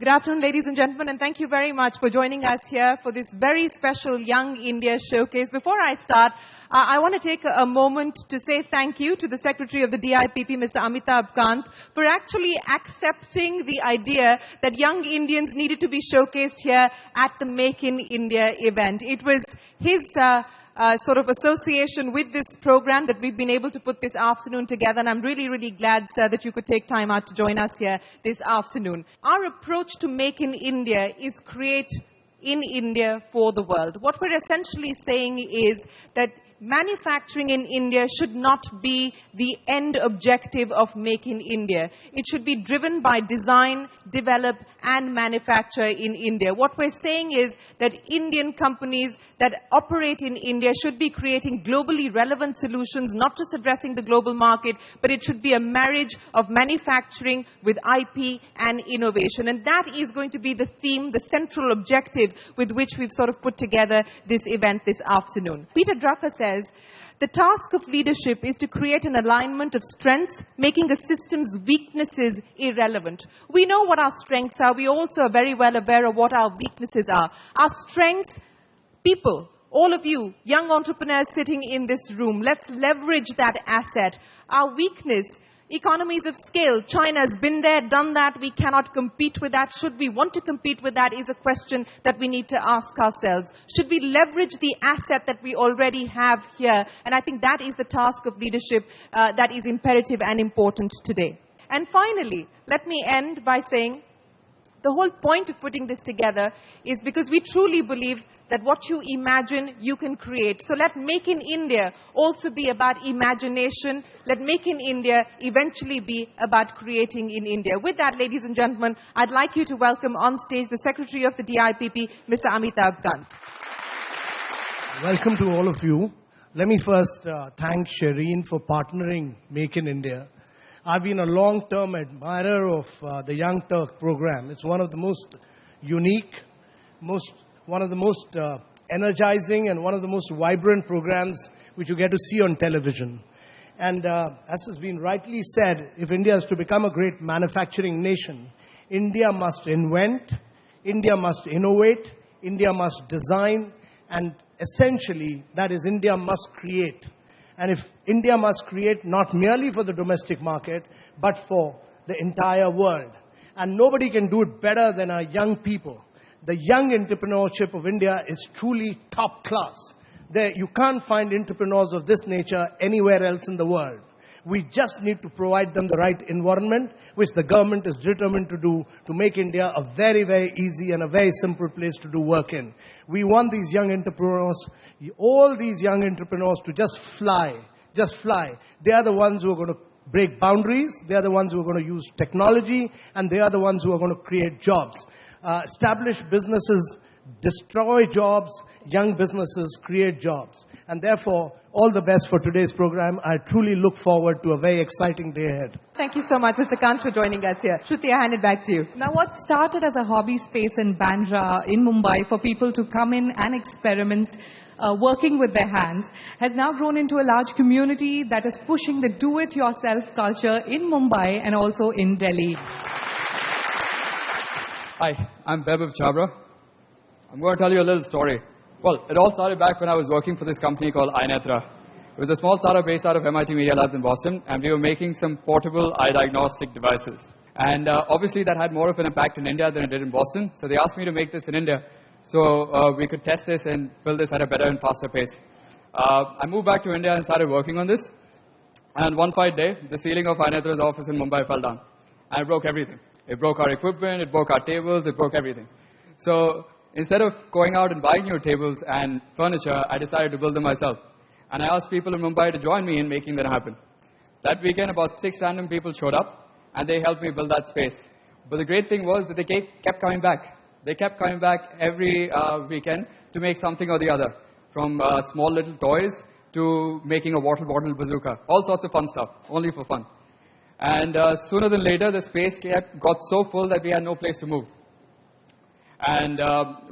Good afternoon, ladies and gentlemen, and thank you very much for joining us here for this very special Young India Showcase. Before I start, I want to take a moment to say thank you to the Secretary of the DIPP, Mr. Amitabh Kant, for actually accepting the idea that young Indians needed to be showcased here at the Make in India event. It was his sort of association with this program that we've been able to put this afternoon together. And I'm really, really glad, sir, that you could take time out to join us here this afternoon. Our approach to Make in India is create in India for the world. What we're essentially saying is that manufacturing in India should not be the end objective of Make in India. It should be driven by design, develop, and manufacture in India. What we're saying is that Indian companies that operate in India should be creating globally relevant solutions, not just addressing the global market, but it should be a marriage of manufacturing with IP and innovation. And that is going to be the theme, the central objective with which we've sort of put together this event this afternoon. Peter Drucker says, the task of leadership is to create an alignment of strengths, making a system's weaknesses irrelevant. We know what our strengths are. We also are very well aware of what our weaknesses are. Our strengths, people, all of you, young entrepreneurs sitting in this room, let's leverage that asset. Our weakness, economies of scale. China's been there, done that. We cannot compete with that. Should we want to compete with that is a question that we need to ask ourselves. Should we leverage the asset that we already have here? And I think that is the task of leadership that is imperative and important today. And finally, let me end by saying the whole point of putting this together is because we truly believe that what you imagine, you can create. So let Make in India also be about imagination. Let Make in India eventually be about creating in India. With that, ladies and gentlemen, I'd like you to welcome on stage the Secretary of the DIPP, Mr. Amitabh Kant. Welcome to all of you. Let me first thank Shireen for partnering Make in India. I've been a long-term admirer of the Young Turk program. It's one of the most unique, one of the most energizing and one of the most vibrant programs which you get to see on television. And as has been rightly said, if India is to become a great manufacturing nation, India must invent, India must innovate, India must design, and essentially, that is, India must create. And if India must create not merely for the domestic market, but for the entire world. And nobody can do it better than our young people. The young entrepreneurship of India is truly top class. You can't find entrepreneurs of this nature anywhere else in the world. We just need to provide them the right environment, which the government is determined to do, to make India a very, very easy and a very simple place to do work in. We want these young entrepreneurs, all these young entrepreneurs to just fly, just fly. They are the ones who are going to break boundaries, they are the ones who are going to use technology, and they are the ones who are going to create jobs. Established businesses destroy jobs, young businesses create jobs. And therefore, all the best for today's program. I truly look forward to a very exciting day ahead. Thank you so much, Mr. Kant, for joining us here. Shruti, I hand it back to you. Now, what started as a hobby space in Bandra, in Mumbai, for people to come in and experiment working with their hands, has now grown into a large community that is pushing the do-it-yourself culture in Mumbai and also in Delhi. Hi, I'm Bebhav Chabra. I'm going to tell you a little story. Well, it all started back when I was working for this company called iNetra. It was a small startup based out of MIT Media Labs in Boston, and we were making some portable eye diagnostic devices. And obviously that had more of an impact in India than it did in Boston, so they asked me to make this in India so we could test this and build this at a better and faster pace. I moved back to India and started working on this, and one fine day, the ceiling of iNetra's office in Mumbai fell down, and it broke everything. It broke our equipment, it broke our tables, it broke everything. So instead of going out and buying new tables and furniture, I decided to build them myself. And I asked people in Mumbai to join me in making that happen. That weekend, about 6 random people showed up, and they helped me build that space. But the great thing was that they kept coming back. They kept coming back every weekend to make something or the other, from small little toys to making a water bottle bazooka. All sorts of fun stuff, only for fun. And sooner than later, the space got so full that we had no place to move. And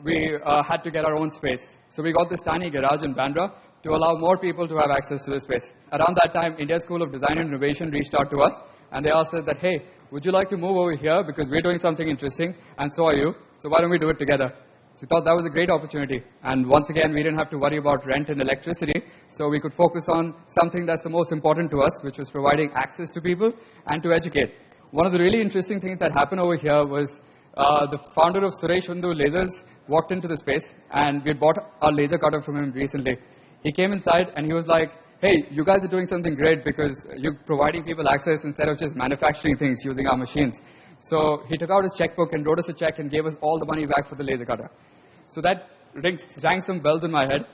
we had to get our own space. So we got this tiny garage in Bandra to allow more people to have access to the space. Around that time, India School of Design and Innovation reached out to us and they asked us that, hey, would you like to move over here because we're doing something interesting, and so are you, so why don't we do it together? So we thought that was a great opportunity. And once again, we didn't have to worry about rent and electricity, so we could focus on something that's the most important to us, which was providing access to people and to educate. One of the really interesting things that happened over here was the founder of Suresh Undu Lasers walked into the space, and we had bought a laser cutter from him recently. He came inside and he was like, hey, you guys are doing something great because you're providing people access instead of just manufacturing things using our machines. So he took out his checkbook and wrote us a check and gave us all the money back for the laser cutter. So that rang some bells in my head.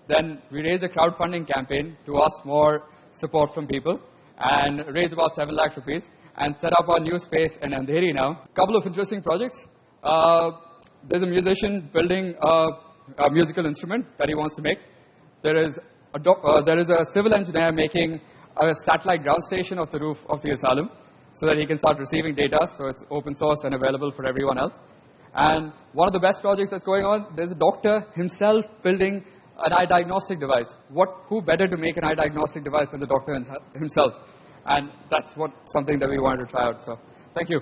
Then we raised a crowdfunding campaign to ask more support from people and raised about 7 lakh rupees and set up our new space in Andheri now. A couple of interesting projects. There's a musician building a musical instrument that he wants to make. There is a civil engineer making a satellite ground station of the roof of the asylum so that he can start receiving data, so it's open source and available for everyone else. And one of the best projects that's going on, there's a doctor himself building an eye diagnostic device. Who better to make an eye diagnostic device than the doctor himself? And that's something that we wanted to try out. So thank you.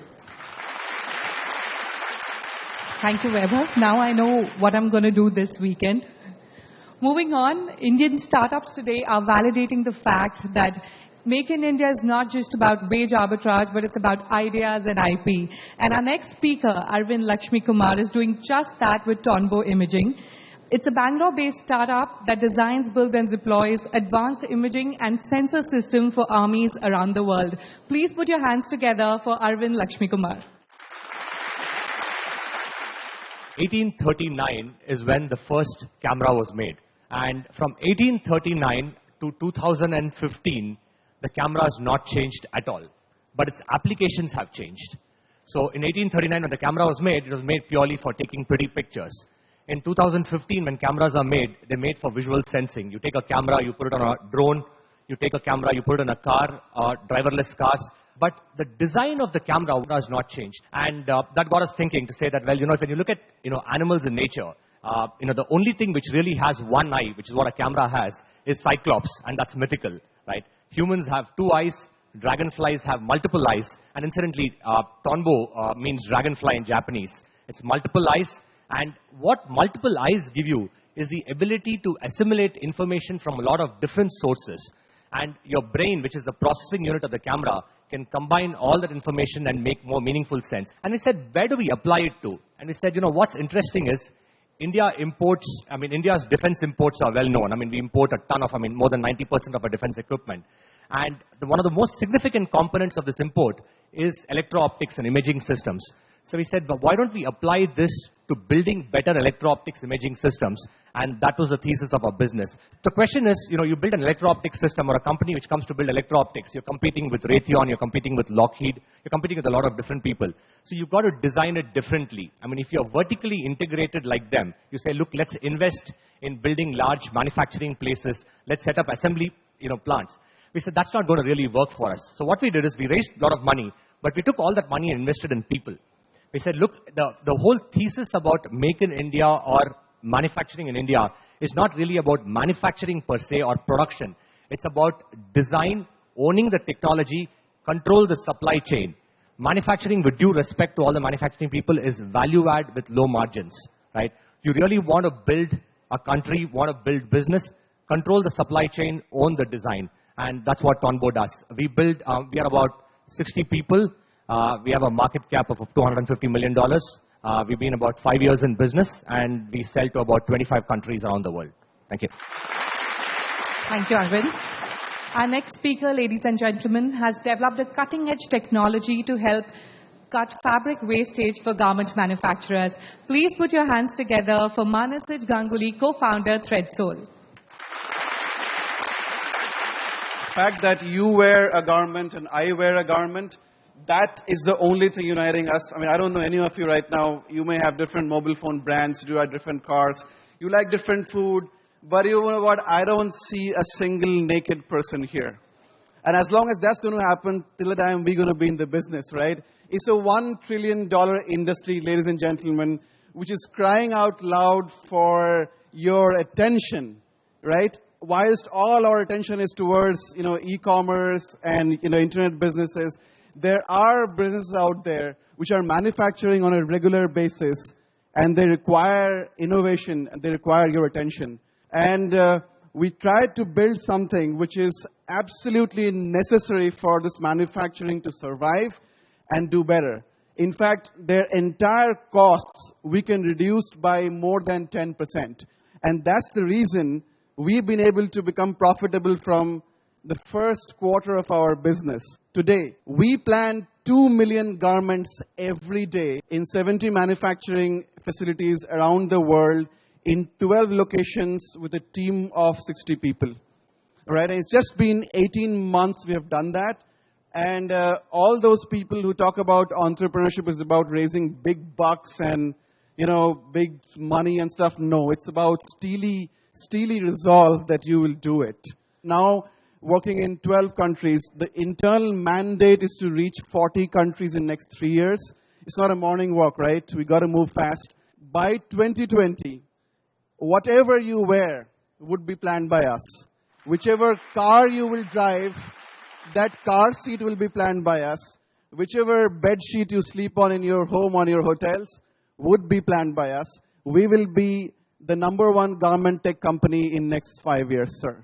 Thank you, Vaibhav. Now I know what I'm going to do this weekend. Moving on, Indian startups today are validating the fact that Make in India is not just about wage arbitrage, but it's about ideas and IP. And our next speaker, Arvind Lakshmi Kumar, is doing just that with Tonbo Imaging. It's a Bangalore-based startup that designs, builds, and deploys advanced imaging and sensor systems for armies around the world. Please put your hands together for Arvind Lakshmi Kumar. 1839 is when the first camera was made. And from 1839 to 2015, the camera has not changed at all. But its applications have changed. So in 1839, when the camera was made, it was made purely for taking pretty pictures. In 2015, when cameras are made, they're made for visual sensing. You take a camera, you put it on a drone. You take a camera, you put it in a car, driverless cars. But the design of the camera has not changed. And that got us thinking to say that, well, when you look at, animals in nature, the only thing which really has one eye, which is what a camera has, is Cyclops, and that's mythical, right? Humans have 2 eyes, dragonflies have multiple eyes, and incidentally, Tonbo means dragonfly in Japanese. It's multiple eyes, and what multiple eyes give you is the ability to assimilate information from a lot of different sources. And your brain, which is the processing unit of the camera, can combine all that information and make more meaningful sense. And we said, where do we apply it to? And we said, what's interesting is, India's defense imports are well known. We import a ton of, more than 90% of our defense equipment. And one of the most significant components of this import is electro-optics and imaging systems. So we said, well, why don't we apply this to building better electro-optics imaging systems? And that was the thesis of our business. The question is, you build an electro-optics system or a company which comes to build electro-optics. You're competing with Raytheon, you're competing with Lockheed, you're competing with a lot of different people. So you've got to design it differently. If you're vertically integrated like them, you say, look, let's invest in building large manufacturing places. Let's set up assembly, plants. We said, that's not going to really work for us. So what we did is we raised a lot of money, but we took all that money and invested in people. We said, look, the whole thesis about Make in India or manufacturing in India is not really about manufacturing per se or production. It's about design, owning the technology, control the supply chain. Manufacturing, with due respect to all the manufacturing people, is value add with low margins, right? You really want to build a country, want to build business, control the supply chain, own the design. And that's what Tonbo does. We are about 60 people. We have a market cap of $250 million. We've been about 5 years in business, and we sell to about 25 countries around the world. Thank you. Thank you, Arvind. Our next speaker, ladies and gentlemen, has developed a cutting-edge technology to help cut fabric wastage for garment manufacturers. Please put your hands together for Manasij Ganguly, co-founder, ThreadSoul. The fact that you wear a garment and I wear a garment, that is the only thing uniting us. I don't know any of you right now. You may have different mobile phone brands. You have different cars. You like different food. But you know what? I don't see a single naked person here. And as long as that's going to happen, till the time we're going to be in the business, right? It's a $1 trillion industry, ladies and gentlemen, which is crying out loud for your attention, right? Whilst all our attention is towards, e-commerce and, internet businesses, There are businesses out there which are manufacturing on a regular basis, and they require innovation, and they require your attention. And we tried to build something which is absolutely necessary for this manufacturing to survive and do better. In fact, their entire costs we can reduce by more than 10%. And that's the reason we've been able to become profitable from the first quarter of our business. Today, we plan 2 million garments every day in 70 manufacturing facilities around the world in 12 locations with a team of 60 people. All right? And it's just been 18 months we have done that. And all those people who talk about entrepreneurship is about raising big bucks and, big money and stuff. No, it's about steely resolve that you will do it. Now, working in 12 countries, the internal mandate is to reach 40 countries in next 3 years. It's not a morning walk, right? We got to move fast. By 2020, whatever you wear would be planned by us. Whichever car you will drive, that car seat will be planned by us. Whichever bed sheet you sleep on in your home, on your hotels, would be planned by us. We will be the #1 garment tech company in next 5 years, sir.